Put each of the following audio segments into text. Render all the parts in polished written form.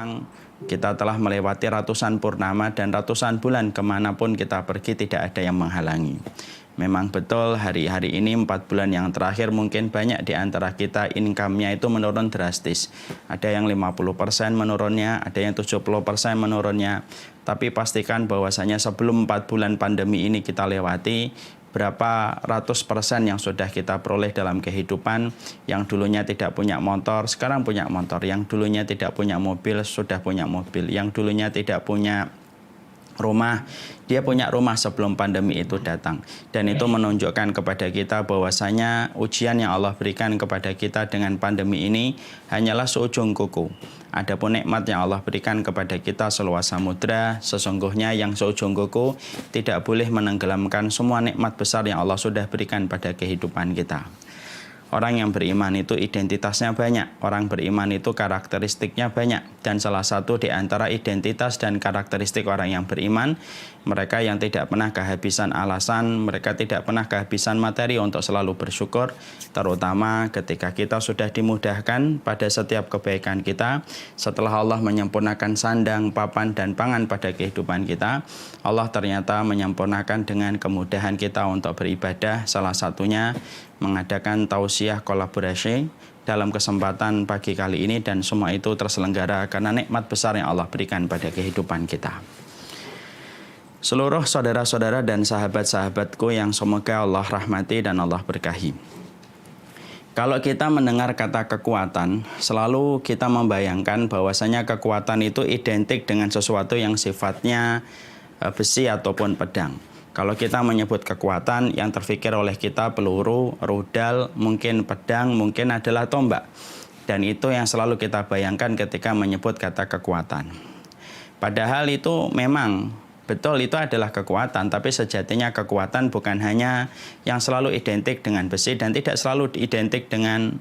Sekarang kita telah melewati ratusan purnama dan ratusan bulan kemanapun kita pergi tidak ada yang menghalangi. Memang betul hari-hari ini 4 bulan yang terakhir mungkin banyak di antara kita income-nya itu menurun drastis. Ada yang 50% menurunnya, ada yang 70% menurunnya. Tapi pastikan bahwasanya sebelum 4 bulan pandemi ini kita lewati, berapa ratus persen yang sudah kita peroleh dalam kehidupan. Yang dulunya tidak punya motor, sekarang punya motor. Yang dulunya tidak punya mobil, sudah punya mobil. Yang dulunya tidak punya rumah, dia punya rumah sebelum pandemi itu datang. Dan itu menunjukkan kepada kita bahwasanya ujian yang Allah berikan kepada kita dengan pandemi ini hanyalah seujung kuku. Adapun nikmat yang Allah berikan kepada kita seluas samudra, sesungguhnya yang seujung kuku tidak boleh menenggelamkan semua nikmat besar yang Allah sudah berikan pada kehidupan kita. Orang yang beriman itu identitasnya banyak, orang beriman itu karakteristiknya banyak. Dan salah satu di antara identitas dan karakteristik orang yang beriman, mereka yang tidak pernah kehabisan alasan, mereka tidak pernah kehabisan materi untuk selalu bersyukur. Terutama ketika kita sudah dimudahkan pada setiap kebaikan kita, setelah Allah menyempurnakan sandang, papan, dan pangan pada kehidupan kita, Allah ternyata menyempurnakan dengan kemudahan kita untuk beribadah, salah satunya mengadakan tausiah kolaborasi dalam kesempatan pagi kali ini, dan semua itu terselenggara karena nikmat besar yang Allah berikan pada kehidupan kita. Seluruh saudara-saudara dan sahabat-sahabatku yang semoga Allah rahmati dan Allah berkahi. Kalau kita mendengar kata kekuatan, selalu kita membayangkan bahwasanya kekuatan itu identik dengan sesuatu yang sifatnya besi ataupun pedang. Kalau kita menyebut kekuatan, yang terfikir oleh kita peluru, rudal, mungkin pedang, mungkin adalah tombak. Dan itu yang selalu kita bayangkan ketika menyebut kata kekuatan. Padahal itu memang betul, itu adalah kekuatan, tapi sejatinya kekuatan bukan hanya yang selalu identik dengan besi dan tidak selalu identik dengan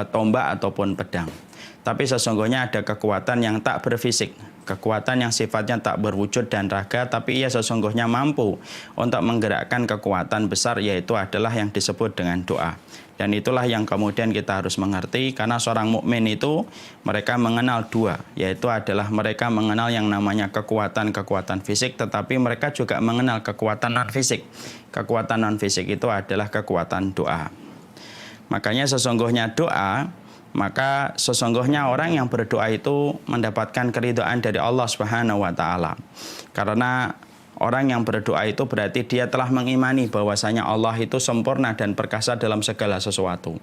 tombak ataupun pedang. Tapi sesungguhnya ada kekuatan yang tak berfisik, kekuatan yang sifatnya tak berwujud dan raga, tapi ia sesungguhnya mampu untuk menggerakkan kekuatan besar, yaitu adalah yang disebut dengan doa. Dan itulah yang kemudian kita harus mengerti, karena seorang mukmin itu mereka mengenal dua, yaitu adalah mereka mengenal yang namanya kekuatan fisik, tetapi mereka juga mengenal kekuatan non-fisik. Kekuatan non-fisik itu adalah kekuatan doa. Makanya sesungguhnya doa, maka sesungguhnya orang yang berdoa itu mendapatkan keridhaan dari Allah Subhanahu wa taala. Karena orang yang berdoa itu berarti dia telah mengimani bahwasanya Allah itu sempurna dan perkasa dalam segala sesuatu.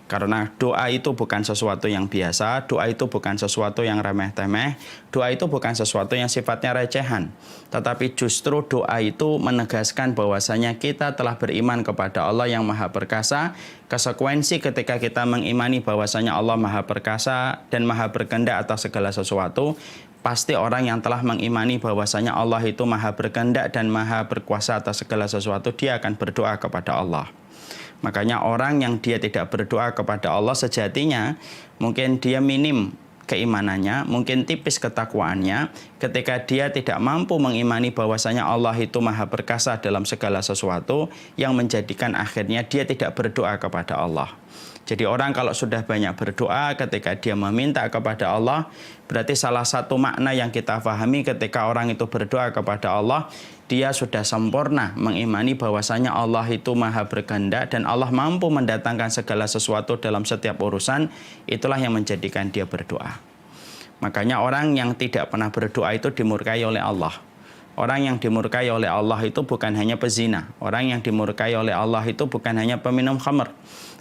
Karena doa itu bukan sesuatu yang biasa, doa itu bukan sesuatu yang remeh-temeh, doa itu bukan sesuatu yang sifatnya recehan. Tetapi justru doa itu menegaskan bahwasanya kita telah beriman kepada Allah yang Maha Perkasa. Konsekuensi ketika kita mengimani bahwasanya Allah Maha Perkasa dan Maha Berkehendak atas segala sesuatu, pasti orang yang telah mengimani bahwasanya Allah itu Maha Berkehendak dan Maha Berkuasa atas segala sesuatu, dia akan berdoa kepada Allah. Makanya orang yang dia tidak berdoa kepada Allah sejatinya mungkin dia minim keimanannya, mungkin tipis ketakwaannya, ketika dia tidak mampu mengimani bahwasanya Allah itu Maha Perkasa dalam segala sesuatu, yang menjadikan akhirnya dia tidak berdoa kepada Allah. Jadi orang kalau sudah banyak berdoa ketika dia meminta kepada Allah, berarti salah satu makna yang kita pahami ketika orang itu berdoa kepada Allah, dia sudah sempurna mengimani bahwasanya Allah itu Maha Berkehendak dan Allah mampu mendatangkan segala sesuatu dalam setiap urusan. Itulah yang menjadikan dia berdoa. Makanya orang yang tidak pernah berdoa itu dimurkai oleh Allah. Orang yang dimurkai oleh Allah itu bukan hanya pezina. Orang yang dimurkai oleh Allah itu bukan hanya peminum khamr.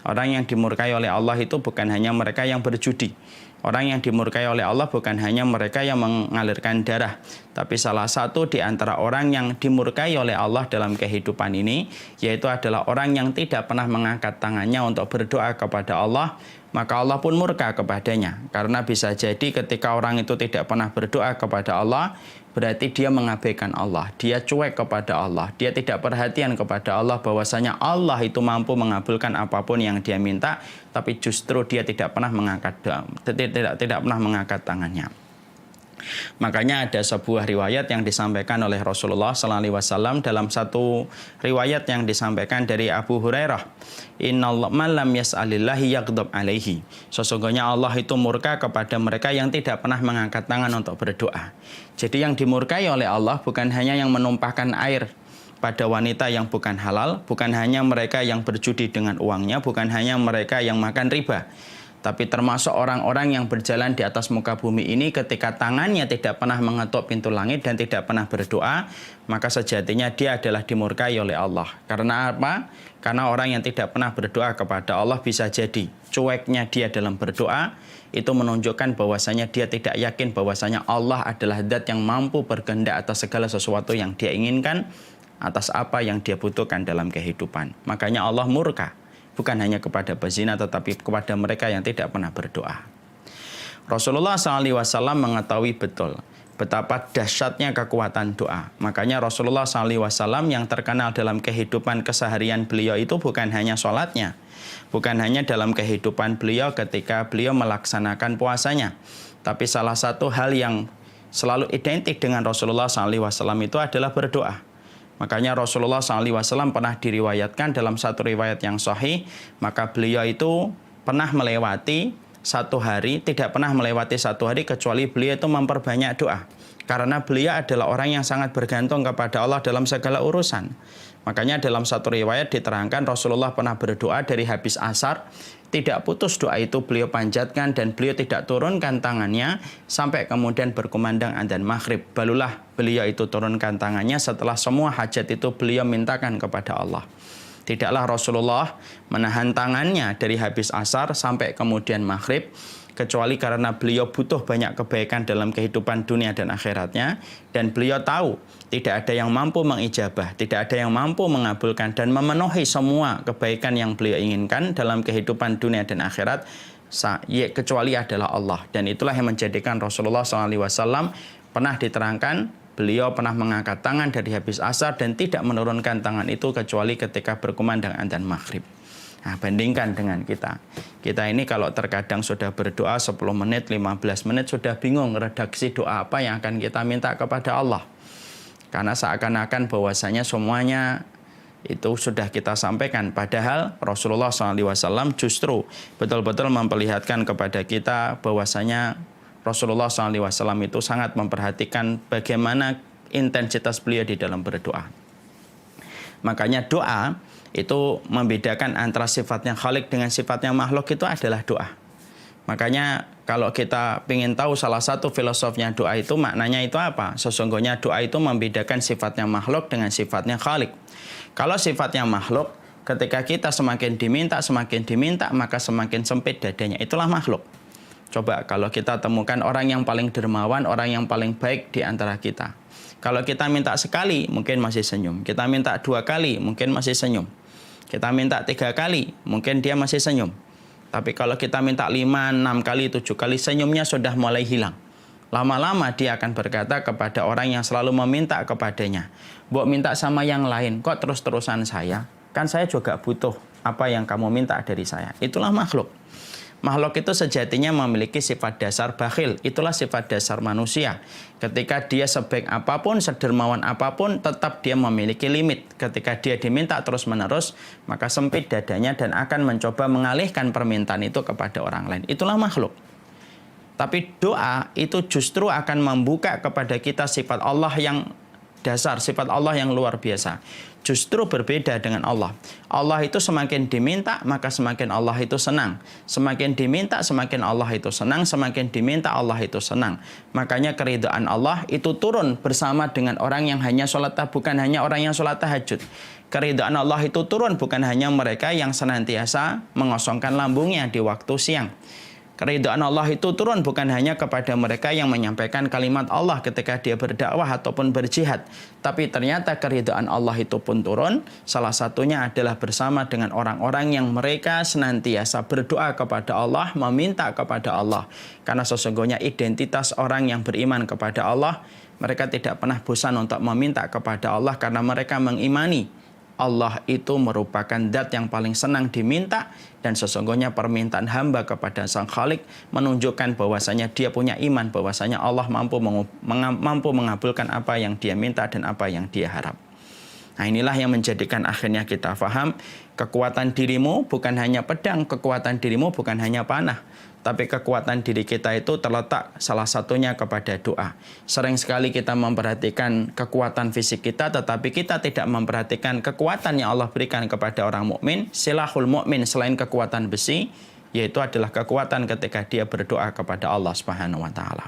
Orang yang dimurkai oleh Allah itu bukan hanya mereka yang berjudi. Orang yang dimurkai oleh Allah bukan hanya mereka yang mengalirkan darah. Tapi salah satu di antara orang yang dimurkai oleh Allah dalam kehidupan ini, yaitu adalah orang yang tidak pernah mengangkat tangannya untuk berdoa kepada Allah, maka Allah pun murka kepadanya. Karena bisa jadi ketika orang itu tidak pernah berdoa kepada Allah, berarti dia mengabaikan Allah, dia cuek kepada Allah, dia tidak perhatian kepada Allah bahwasanya Allah itu mampu mengabulkan apapun yang dia minta, tapi justru dia tidak pernah mengangkat tangannya. Makanya ada sebuah riwayat yang disampaikan oleh Rasulullah SAW dalam satu riwayat yang disampaikan dari Abu Hurairah. Innallah man lam yas'alillahi yaghdab alaihi. Sesungguhnya Allah itu murka kepada mereka yang tidak pernah mengangkat tangan untuk berdoa. Jadi yang dimurkai oleh Allah bukan hanya yang menumpahkan air pada wanita yang bukan halal, bukan hanya mereka yang berjudi dengan uangnya, bukan hanya mereka yang makan riba, tapi termasuk orang-orang yang berjalan di atas muka bumi ini ketika tangannya tidak pernah mengetuk pintu langit dan tidak pernah berdoa, maka sejatinya dia adalah dimurkai oleh Allah. Karena apa? Karena orang yang tidak pernah berdoa kepada Allah bisa jadi cueknya dia dalam berdoa, itu menunjukkan bahwasanya dia tidak yakin bahwasanya Allah adalah zat yang mampu berkehendak atas segala sesuatu yang dia inginkan, atas apa yang dia butuhkan dalam kehidupan. Makanya Allah murka, bukan hanya kepada pezina tetapi kepada mereka yang tidak pernah berdoa. Rasulullah SAW mengetahui betul betapa dahsyatnya kekuatan doa. Makanya Rasulullah SAW yang terkenal dalam kehidupan keseharian beliau itu bukan hanya sholatnya, bukan hanya dalam kehidupan beliau ketika beliau melaksanakan puasanya, tapi salah satu hal yang selalu identik dengan Rasulullah SAW itu adalah berdoa. Makanya Rasulullah SAW pernah diriwayatkan dalam satu riwayat yang sahih, maka beliau itu pernah melewati satu hari, tidak pernah melewati satu hari kecuali beliau itu memperbanyak doa. Karena beliau adalah orang yang sangat bergantung kepada Allah dalam segala urusan. Makanya dalam satu riwayat diterangkan Rasulullah pernah berdoa dari habis asar, tidak putus doa itu beliau panjatkan dan beliau tidak turunkan tangannya sampai kemudian berkumandang adzan maghrib. Barulah beliau itu turunkan tangannya setelah semua hajat itu beliau mintakan kepada Allah. Tidaklah Rasulullah menahan tangannya dari habis asar sampai kemudian maghrib, kecuali karena beliau butuh banyak kebaikan dalam kehidupan dunia dan akhiratnya, dan beliau tahu tidak ada yang mampu mengijabah, tidak ada yang mampu mengabulkan dan memenuhi semua kebaikan yang beliau inginkan dalam kehidupan dunia dan akhirat kecuali adalah Allah. Dan itulah yang menjadikan Rasulullah SAW pernah diterangkan beliau pernah mengangkat tangan dari habis asar dan tidak menurunkan tangan itu kecuali ketika berkumandang adzan maghrib. Nah, bandingkan dengan kita. Kita ini kalau terkadang sudah berdoa 10 menit, 15 menit sudah bingung redaksi doa apa yang akan kita minta kepada Allah. Karena seakan-akan bahwasanya semuanya itu sudah kita sampaikan. Padahal Rasulullah SAW justru betul-betul memperlihatkan kepada kita bahwasanya Rasulullah SAW itu sangat memperhatikan bagaimana intensitas beliau di dalam berdoa. Makanya doa itu membedakan antara sifatnya khalik dengan sifatnya makhluk itu adalah doa. Makanya kalau kita ingin tahu salah satu filosofnya doa itu maknanya itu apa? Sesungguhnya doa itu membedakan sifatnya makhluk dengan sifatnya khalik. Kalau sifatnya makhluk, ketika kita semakin diminta, maka semakin sempit dadanya. Itulah makhluk. Coba kalau kita temukan orang yang paling dermawan, orang yang paling baik di antara kita. Kalau kita minta sekali, mungkin masih senyum. Kita minta 2 kali, mungkin masih senyum. Kita minta 3 kali, mungkin dia masih senyum. Tapi kalau kita minta 5, 6 kali, 7 kali, senyumnya sudah mulai hilang. Lama-lama dia akan berkata kepada orang yang selalu meminta kepadanya, "Mbok minta sama yang lain, kok terus-terusan saya? Kan saya juga butuh apa yang kamu minta dari saya." Itulah makhluk. Makhluk itu sejatinya memiliki sifat dasar bakhil. Itulah sifat dasar manusia. Ketika dia sebaik apapun, sedermawan apapun, tetap dia memiliki limit. Ketika dia diminta terus-menerus, maka sempit dadanya dan akan mencoba mengalihkan permintaan itu kepada orang lain. Itulah makhluk. Tapi doa itu justru akan membuka kepada kita sifat Allah yang dasar, sifat Allah yang luar biasa. Justru berbeda dengan Allah. Allah itu semakin diminta, maka semakin Allah itu senang. Semakin diminta, semakin Allah itu senang. Semakin diminta, Allah itu senang. Makanya keridhaan Allah itu turun bersama dengan orang yang hanya sholat, bukan hanya orang yang sholat tahajud. Keridhaan Allah itu turun bukan hanya mereka yang senantiasa mengosongkan lambungnya di waktu siang. Keridhaan Allah itu turun bukan hanya kepada mereka yang menyampaikan kalimat Allah ketika dia berdakwah ataupun berjihad. Tapi ternyata keridhaan Allah itu pun turun. Salah satunya adalah bersama dengan orang-orang yang mereka senantiasa berdoa kepada Allah, meminta kepada Allah. Karena sesungguhnya identitas orang yang beriman kepada Allah, mereka tidak pernah bosan untuk meminta kepada Allah karena mereka mengimani Allah itu merupakan zat yang paling senang diminta, dan sesungguhnya permintaan hamba kepada Sang Khalik menunjukkan bahwasanya dia punya iman bahwasanya Allah mampu mengabulkan apa yang dia minta dan apa yang dia harap. Nah, inilah yang menjadikan akhirnya kita faham kekuatan dirimu bukan hanya pedang, kekuatan dirimu bukan hanya panah, tapi kekuatan diri kita itu terletak salah satunya kepada doa. Sering sekali kita memperhatikan kekuatan fisik kita, tetapi kita tidak memperhatikan kekuatan yang Allah berikan kepada orang mukmin. Silahul mukmin selain kekuatan besi, yaitu adalah kekuatan ketika dia berdoa kepada Allah Subhanahu wa taala.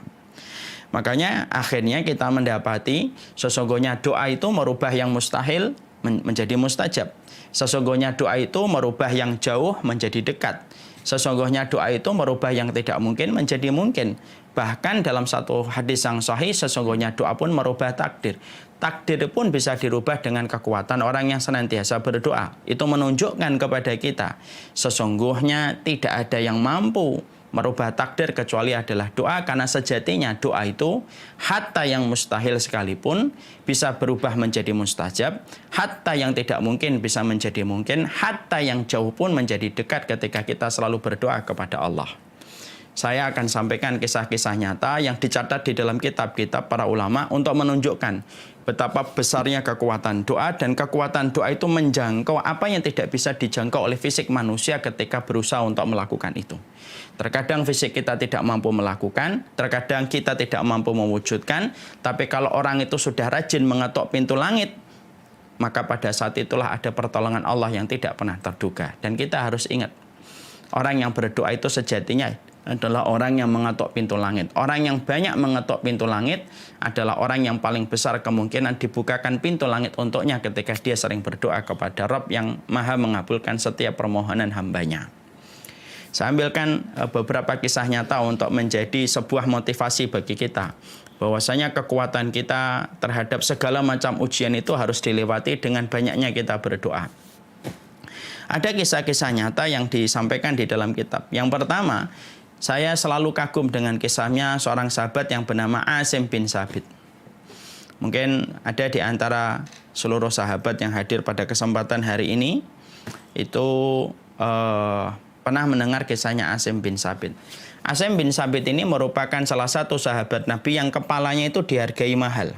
Makanya akhirnya kita mendapati sesungguhnya doa itu merubah yang mustahil menjadi mustajab. Sesungguhnya doa itu merubah yang jauh menjadi dekat. Sesungguhnya doa itu merubah yang tidak mungkin menjadi mungkin. Bahkan dalam satu hadis yang sahih, sesungguhnya doa pun merubah takdir. Takdir pun bisa dirubah dengan kekuatan orang yang senantiasa berdoa. Itu menunjukkan kepada kita, sesungguhnya tidak ada yang mampu merubah takdir kecuali adalah doa, karena sejatinya doa itu hatta yang mustahil sekalipun bisa berubah menjadi mustajab, hatta yang tidak mungkin bisa menjadi mungkin, hatta yang jauh pun menjadi dekat ketika kita selalu berdoa kepada Allah. Saya akan sampaikan kisah-kisah nyata yang dicatat di dalam kitab-kitab para ulama untuk menunjukkan betapa besarnya kekuatan doa, dan kekuatan doa itu menjangkau apa yang tidak bisa dijangkau oleh fisik manusia ketika berusaha untuk melakukan itu. Terkadang fisik kita tidak mampu melakukan, terkadang kita tidak mampu mewujudkan, tapi kalau orang itu sudah rajin mengetuk pintu langit, maka pada saat itulah ada pertolongan Allah yang tidak pernah terduga. Dan kita harus ingat, orang yang berdoa itu sejatinya adalah orang yang mengetuk pintu langit. Orang yang banyak mengetuk pintu langit adalah orang yang paling besar kemungkinan dibukakan pintu langit untuknya ketika dia sering berdoa kepada Rabb yang maha mengabulkan setiap permohonan hambanya. Saya ambilkan beberapa kisah nyata untuk menjadi sebuah motivasi bagi kita, bahwasanya kekuatan kita terhadap segala macam ujian itu harus dilewati dengan banyaknya kita berdoa. Ada kisah-kisah nyata yang disampaikan di dalam kitab. Yang pertama, saya selalu kagum dengan kisahnya seorang sahabat yang bernama Asim bin Sabit. Mungkin ada di antara seluruh sahabat yang hadir pada kesempatan hari ini itu pernah mendengar kisahnya Asim bin Sabit. Asim bin Sabit ini merupakan salah satu sahabat Nabi yang kepalanya itu dihargai mahal.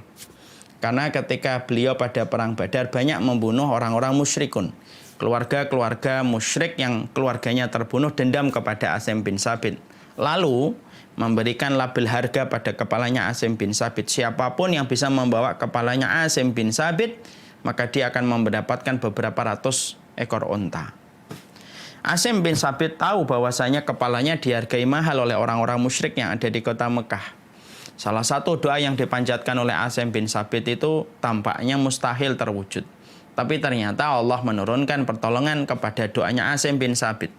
Karena ketika beliau pada perang Badar banyak membunuh orang-orang musyrikun. Keluarga-keluarga musyrik yang keluarganya terbunuh dendam kepada Asim bin Sabit. Lalu memberikan label harga pada kepalanya Asim bin Sabit. Siapapun yang bisa membawa kepalanya Asim bin Sabit, maka dia akan mendapatkan beberapa ratus ekor unta. Asim bin Sabit tahu bahwasanya kepalanya dihargai mahal oleh orang-orang musyrik yang ada di kota Mekah. Salah satu doa yang dipanjatkan oleh Asim bin Sabit itu tampaknya mustahil terwujud. Tapi ternyata Allah menurunkan pertolongan kepada doanya Asim bin Sabit.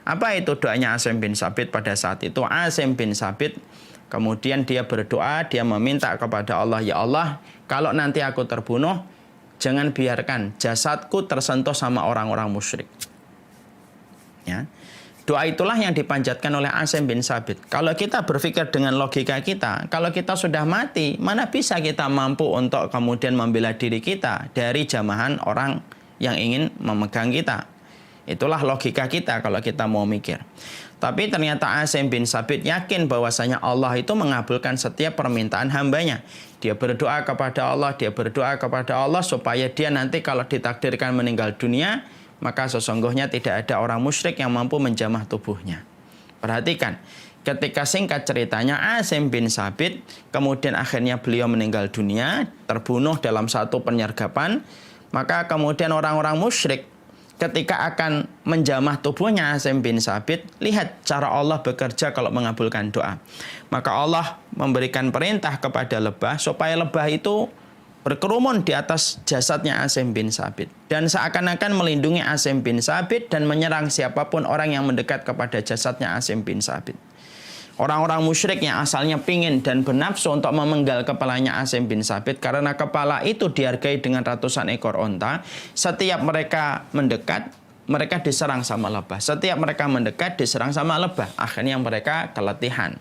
Apa itu doanya Asim bin Sabit pada saat itu? Asim bin Sabit kemudian dia berdoa, dia meminta kepada Allah, ya Allah, kalau nanti aku terbunuh, jangan biarkan jasadku tersentuh sama orang-orang musyrik. Ya. Doa itulah yang dipanjatkan oleh Asim bin Sabit. Kalau kita berpikir dengan logika kita, kalau kita sudah mati, mana bisa kita mampu untuk kemudian membela diri kita dari jamahan orang yang ingin memegang kita. Itulah logika kita kalau kita mau mikir. Tapi ternyata Asim bin Sabit yakin bahwasanya Allah itu mengabulkan setiap permintaan hambanya. Dia berdoa kepada Allah supaya dia nanti kalau ditakdirkan meninggal dunia, maka sesungguhnya tidak ada orang musyrik yang mampu menjamah tubuhnya. Perhatikan, ketika singkat ceritanya Asim bin Sabit, kemudian akhirnya beliau meninggal dunia, terbunuh dalam satu penyergapan, maka kemudian orang-orang musyrik ketika akan menjamah tubuhnya Asim bin Sabit, lihat cara Allah bekerja kalau mengabulkan doa. Maka Allah memberikan perintah kepada lebah supaya lebah itu berkerumun di atas jasadnya Asim bin Sabit. Dan seakan-akan melindungi Asim bin Sabit dan menyerang siapapun orang yang mendekat kepada jasadnya Asim bin Sabit. Orang-orang musyrik yang asalnya pingin dan bernafsu untuk memenggal kepalanya Asim bin Sabit, karena kepala itu dihargai dengan ratusan ekor unta, setiap mereka mendekat, mereka diserang sama lebah. Setiap mereka mendekat, diserang sama lebah. Akhirnya mereka keletihan.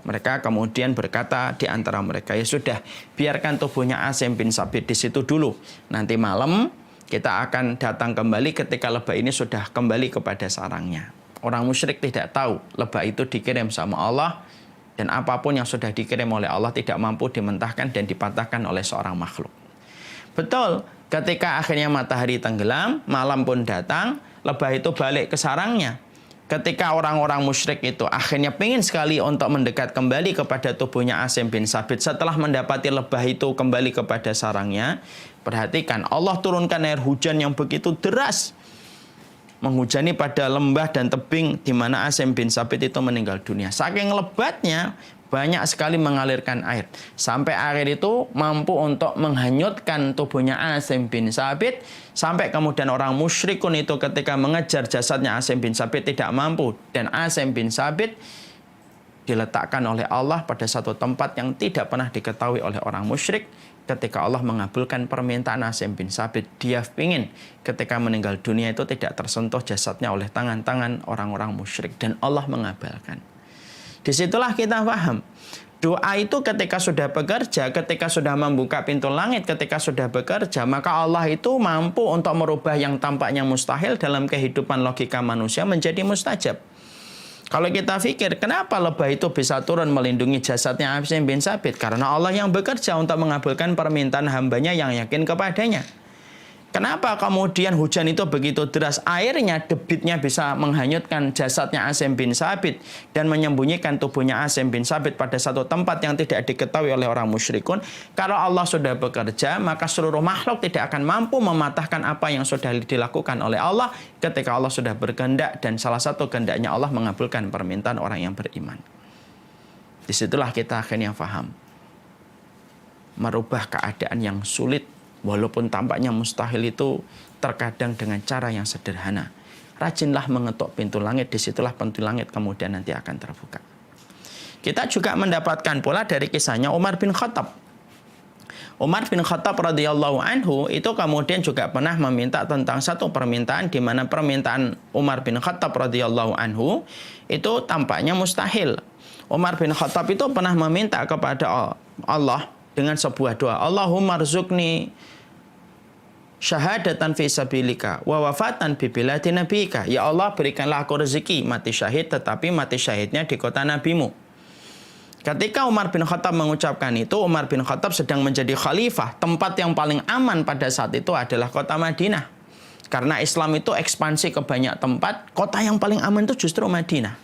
Mereka kemudian berkata di antara mereka, ya sudah, biarkan tubuhnya Asim bin Sabit di situ dulu. Nanti malam Kita akan datang kembali ketika lebah ini sudah kembali kepada sarangnya. Orang musyrik tidak tahu lebah itu dikirim sama Allah, dan apapun yang sudah dikirim oleh Allah tidak mampu dimentahkan dan dipatahkan oleh seorang makhluk. Betul, ketika akhirnya matahari tenggelam, malam pun datang, lebah itu balik ke sarangnya. Ketika orang-orang musyrik itu akhirnya ingin sekali untuk mendekat kembali kepada tubuhnya Asim bin Sabit setelah mendapati lebah itu kembali kepada sarangnya, perhatikan, Allah turunkan air hujan yang begitu deras, menghujani pada lembah dan tebing di mana Asim bin Sabit itu meninggal dunia. Saking lebatnya, banyak sekali mengalirkan air. Sampai air itu mampu untuk menghanyutkan tubuhnya Asim bin Sabit. Sampai kemudian orang musyrikun itu ketika mengejar jasadnya Asim bin Sabit tidak mampu. Dan Asim bin Sabit diletakkan oleh Allah pada satu tempat yang tidak pernah diketahui oleh orang musyrik. Ketika Allah mengabulkan permintaan Asim bin Sabit, dia ingin ketika meninggal dunia itu tidak tersentuh jasadnya oleh tangan-tangan orang-orang musyrik. Dan Allah mengabulkan. Disitulah kita paham. Doa itu ketika sudah bekerja, ketika sudah membuka pintu langit, ketika sudah bekerja, maka Allah itu mampu untuk merubah yang tampaknya mustahil dalam kehidupan logika manusia menjadi mustajab. Kalau kita pikir, kenapa lebah itu bisa turun melindungi jasadnya Asim bin Sabit? Karena Allah yang bekerja untuk mengabulkan permintaan hambanya yang yakin kepadanya. Kenapa kemudian hujan itu begitu deras? Airnya, debitnya bisa menghanyutkan jasadnya Asim bin Sabit dan menyembunyikan tubuhnya Asim bin Sabit pada satu tempat yang tidak diketahui oleh orang musyrikun. Kalau Allah sudah bekerja, maka seluruh makhluk tidak akan mampu mematahkan apa yang sudah dilakukan oleh Allah ketika Allah sudah berkehendak, dan salah satu kehendaknya Allah mengabulkan permintaan orang yang beriman. Disitulah kita akhirnya paham. Merubah keadaan yang sulit, walaupun tampaknya mustahil, itu terkadang dengan cara yang sederhana. Rajinlah mengetuk pintu langit, disitulah pintu langit kemudian nanti akan terbuka. Kita juga mendapatkan pula dari kisahnya Umar bin Khattab. Umar bin Khattab radhiyallahu anhu itu kemudian juga pernah meminta tentang satu permintaan, di mana permintaan Umar bin Khattab radhiyallahu anhu itu tampaknya mustahil. Umar bin Khattab itu pernah meminta kepada Allah dengan sebuah doa, Allahumma rzuqni syahadatan fi sabilika wa wafatan bi biladi nabika. Ya Allah, berikanlah aku rezeki mati syahid, tetapi mati syahidnya di kota nabimu. Ketika Umar bin Khattab mengucapkan itu, Umar bin Khattab sedang menjadi khalifah. Tempat yang paling aman pada saat itu adalah kota Madinah. Karena Islam itu ekspansi ke banyak tempat, kota yang paling aman itu justru Madinah.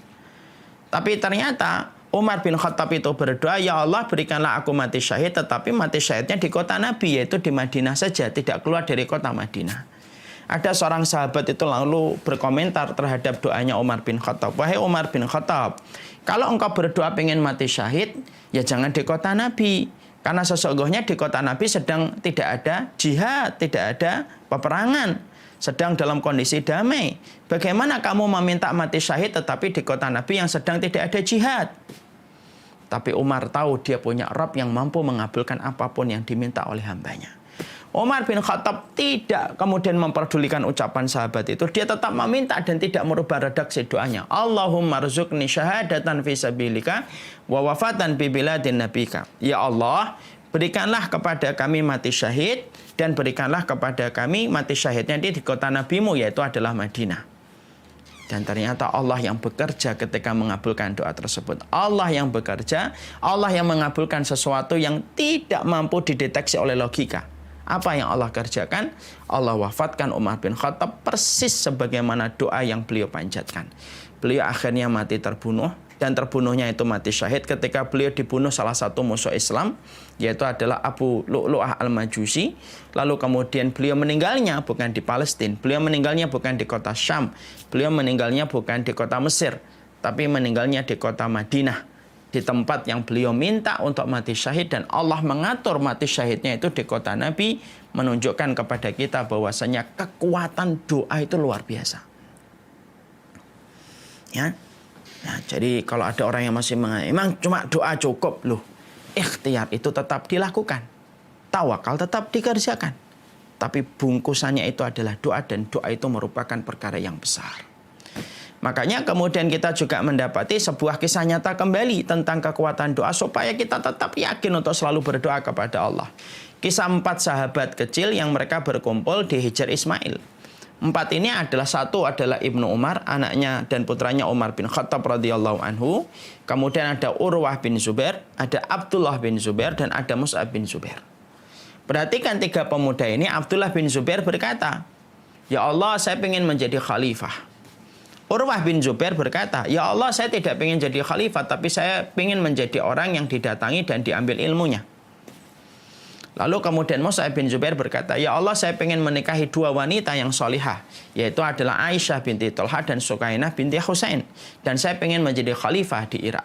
Tapi ternyata Umar bin Khattab itu berdoa, ya Allah, berikanlah aku mati syahid, tetapi mati syahidnya di kota Nabi, yaitu di Madinah saja, tidak keluar dari kota Madinah. Ada seorang sahabat itu lalu berkomentar terhadap doanya Umar bin Khattab. Wahai Umar bin Khattab, kalau engkau berdoa pengen mati syahid, ya jangan di kota Nabi. Karena sesungguhnya di kota Nabi sedang tidak ada jihad, tidak ada peperangan, sedang dalam kondisi damai. Bagaimana kamu meminta mati syahid tetapi di kota Nabi yang sedang tidak ada jihad? Tapi Umar tahu dia punya Rabb yang mampu mengabulkan apapun yang diminta oleh hambanya. Umar bin Khattab tidak kemudian memperdulikan ucapan sahabat itu. Dia tetap meminta dan tidak merubah redaksi doanya. Allahumma rzuqni syahadatan fi sabilika wa wafatan bi biladin nabika. Ya Allah, berikanlah kepada kami mati syahid dan berikanlah kepada kami mati syahidnya di kota nabimu, yaitu adalah Madinah. Dan ternyata Allah yang bekerja ketika mengabulkan doa tersebut. Allah yang bekerja, Allah yang mengabulkan sesuatu yang tidak mampu dideteksi oleh logika. Apa yang Allah kerjakan? Allah wafatkan Umar bin Khattab persis sebagaimana doa yang beliau panjatkan. Beliau akhirnya mati terbunuh, dan terbunuhnya itu mati syahid ketika beliau dibunuh salah satu musuh Islam, yaitu adalah Abu Lu'lu'ah al-Majusi. Lalu kemudian beliau meninggalnya bukan di Palestina, beliau meninggalnya bukan di kota Syam, beliau meninggalnya bukan di kota Mesir, tapi meninggalnya di kota Madinah, di tempat yang beliau minta untuk mati syahid, dan Allah mengatur mati syahidnya itu di kota Nabi, menunjukkan kepada kita bahwasanya kekuatan doa itu luar biasa. Ya. Nah, jadi kalau ada orang yang masih mengatakan, emang cuma doa cukup, loh. Ikhtiar itu tetap dilakukan. Tawakal tetap dikerjakan. Tapi bungkusannya itu adalah doa, dan doa itu merupakan perkara yang besar. Makanya kemudian kita juga mendapati sebuah kisah nyata kembali tentang kekuatan doa supaya kita tetap yakin untuk selalu berdoa kepada Allah. kisah 4 sahabat kecil yang mereka berkumpul di Hijr Ismail. 4 ini adalah, satu adalah Ibnu Umar, anaknya dan putranya Umar bin Khattab radhiyallahu anhu. Kemudian ada Urwah bin Zubair, ada Abdullah bin Zubair, dan ada Mus'ab bin Zubair. Perhatikan 3 pemuda ini. Abdullah bin Zubair berkata, "Ya Allah, saya ingin menjadi khalifah." Urwah bin Zubair berkata, "Ya Allah, saya tidak ingin jadi khalifah, tapi saya ingin menjadi orang yang didatangi dan diambil ilmunya." Lalu kemudian Mus'ab bin Zubair berkata, "Ya Allah, saya ingin menikahi 2 wanita yang solihah, yaitu adalah Aisyah binti Thalhah dan Sukainah binti Husain. Dan saya ingin menjadi khalifah di Irak."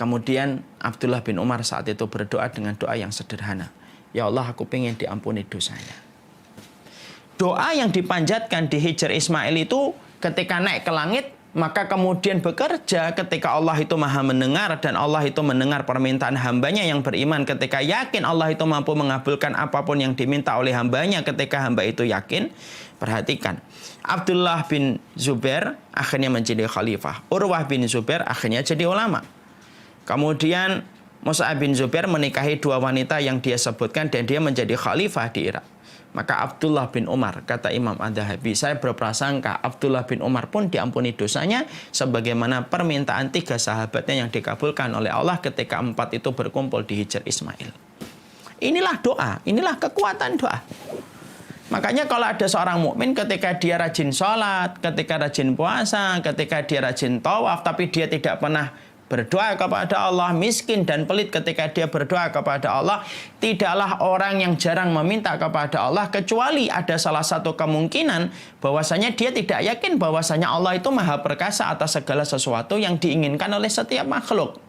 Kemudian Abdullah bin Umar saat itu berdoa dengan doa yang sederhana. "Ya Allah, aku ingin diampuni dosanya." Doa yang dipanjatkan di Hijr Ismail itu ketika naik ke langit, maka kemudian bekerja ketika Allah itu maha mendengar, dan Allah itu mendengar permintaan hambanya yang beriman ketika yakin Allah itu mampu mengabulkan apapun yang diminta oleh hambanya ketika hamba itu yakin. Perhatikan, Abdullah bin Zubair akhirnya menjadi khalifah. Urwah bin Zubair akhirnya jadi ulama. Kemudian Mus'ab bin Zubair menikahi 2 wanita yang dia sebutkan dan dia menjadi khalifah di Irak. Maka Abdullah bin Umar, kata Imam Adz-Dzahabi, saya berprasangka Abdullah bin Umar pun diampuni dosanya sebagaimana permintaan 3 sahabatnya yang dikabulkan oleh Allah ketika 4 itu berkumpul di Hijr Ismail. Inilah doa, inilah kekuatan doa. Makanya kalau ada seorang mukmin ketika dia rajin sholat, ketika rajin puasa, ketika dia rajin tawaf, tapi dia tidak pernah berdoa kepada Allah, miskin dan pelit ketika dia berdoa kepada Allah, tidaklah orang yang jarang meminta kepada Allah, kecuali ada salah satu kemungkinan bahwasanya dia tidak yakin bahwasanya Allah itu maha perkasa atas segala sesuatu yang diinginkan oleh setiap makhluk.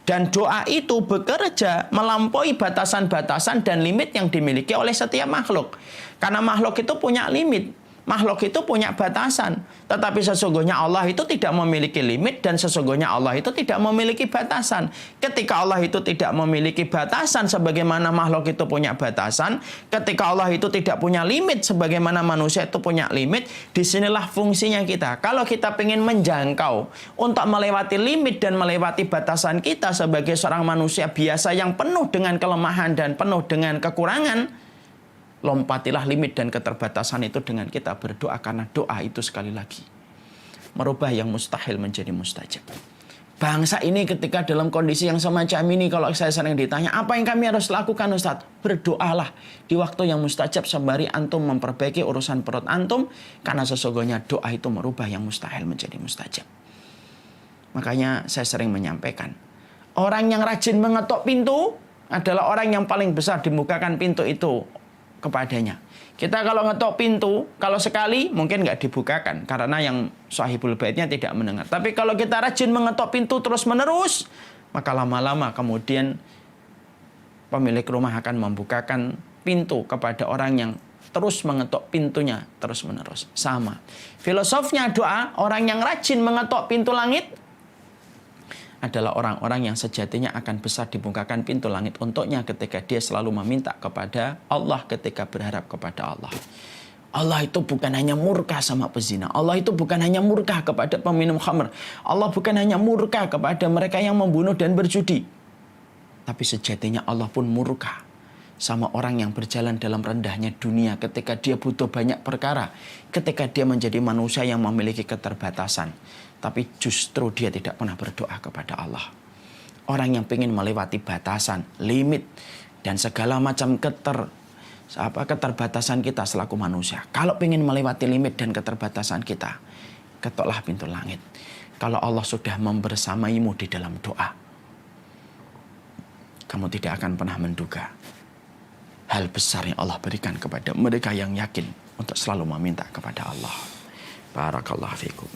Dan doa itu bekerja melampaui batasan-batasan dan limit yang dimiliki oleh setiap makhluk. Karena makhluk itu punya limit. Makhluk itu punya batasan, tetapi sesungguhnya Allah itu tidak memiliki limit dan sesungguhnya Allah itu tidak memiliki batasan. Ketika Allah itu tidak memiliki batasan sebagaimana makhluk itu punya batasan, ketika Allah itu tidak punya limit sebagaimana manusia itu punya limit, disinilah fungsinya kita. Kalau kita ingin menjangkau untuk melewati limit dan melewati batasan kita sebagai seorang manusia biasa yang penuh dengan kelemahan dan penuh dengan kekurangan, lompatilah limit dan keterbatasan itu dengan kita berdoa, karena doa itu sekali lagi merubah yang mustahil menjadi mustajab. Bangsa ini ketika dalam kondisi yang semacam ini, kalau saya sering ditanya, apa yang kami harus lakukan Ustaz? Berdoalah di waktu yang mustajab sembari antum memperbaiki urusan perut antum, karena sesungguhnya doa itu merubah yang mustahil menjadi mustajab. Makanya saya sering menyampaikan, orang yang rajin mengetuk pintu adalah orang yang paling besar dibukakan pintu itu kepadanya. Kita kalau ngetok pintu, kalau sekali mungkin nggak dibukakan karena yang sahibul baitnya tidak mendengar. Tapi kalau kita rajin mengetok pintu terus menerus, maka lama-lama kemudian pemilik rumah akan membukakan pintu kepada orang yang terus mengetok pintunya terus menerus. Sama filosofnya doa, orang yang rajin mengetok pintu langit adalah orang-orang yang sejatinya akan besar dibukakan pintu langit untuknya ketika dia selalu meminta kepada Allah, ketika berharap kepada Allah. Allah itu bukan hanya murka sama pezina. Allah itu bukan hanya murka kepada peminum khamr. Allah bukan hanya murka kepada mereka yang membunuh dan berjudi. Tapi sejatinya Allah pun murka sama orang yang berjalan dalam rendahnya dunia ketika dia butuh banyak perkara. Ketika dia menjadi manusia yang memiliki keterbatasan. Tapi justru dia tidak pernah berdoa kepada Allah. Orang yang ingin melewati batasan, limit, dan segala macam keterbatasan kita selaku manusia. Kalau ingin melewati limit dan keterbatasan kita, ketoklah pintu langit. Kalau Allah sudah membersamaimu di dalam doa, kamu tidak akan pernah menduga hal besar yang Allah berikan kepada mereka yang yakin untuk selalu meminta kepada Allah. Barakallahu fikum.